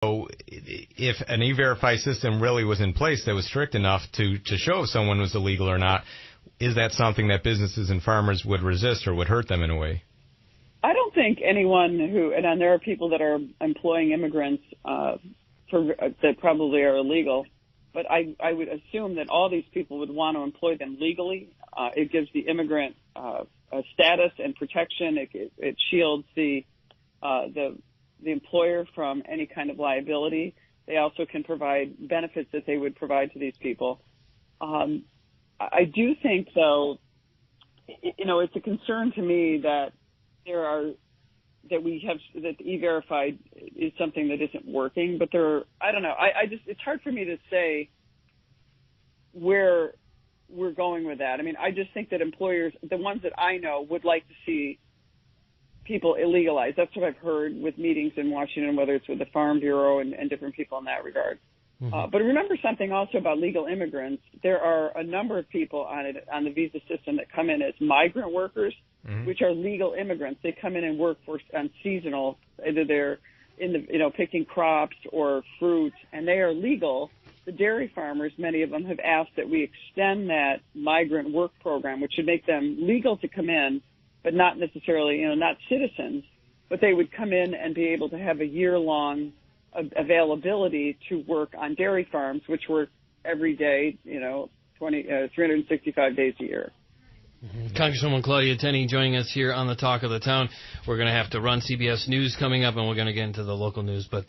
So if an E-Verify system really was in place that was strict enough to show if someone was illegal or not, is that something that businesses and farmers would resist or would hurt them in a way? I don't think anyone and there are people that are employing immigrants that probably are illegal, but I would assume that all these people would want to employ them legally. It gives the immigrant a status and protection. It shields the employer from any kind of liability. They also can provide benefits that they would provide to these people. I do think, though, it's a concern to me that that the E-Verify is something that isn't working. But I don't know. It's hard for me to say where we're going with that. I mean, I just think that employers, the ones that I know, would like to see people illegalized. That's what I've heard with meetings in Washington, whether it's with the Farm Bureau and different people in that regard. Mm-hmm. But remember something also about legal immigrants. There are a number of people on the visa system that come in as migrant workers, mm-hmm. which are legal immigrants. They come in and work on seasonal, either they're in the picking crops or fruit, and they are legal. The dairy farmers, many of them, have asked that we extend that migrant work program, which should make them legal to come in, but not necessarily, not citizens, but they would come in and be able to have a year-long availability to work on dairy farms, which work every day, 365 days a year. Mm-hmm. Congresswoman Claudia Tenney joining us here on the Talk of the Town. We're going to have to run CBS News coming up, and we're going to get into the local news. But,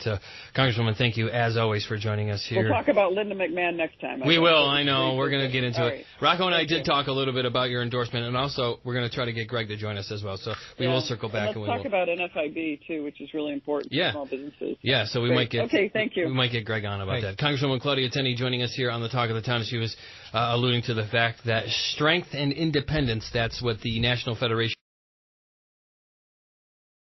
Congresswoman, thank you, as always, for joining us here. We'll talk about Linda McMahon next time. We will, I know. We're going to get into it. Right. Rocco and I did talk a little bit about your endorsement, and also we're going to try to get Greg to join us as well. So we will circle back. And let's talk about NFIB, too, which is really important for small businesses. Yeah, so we might get thank you. We might get Greg on about that. Congresswoman Claudia Tenney joining us here on the Talk of the Town. She was alluding to the fact that strength and independence, that's what the National Federation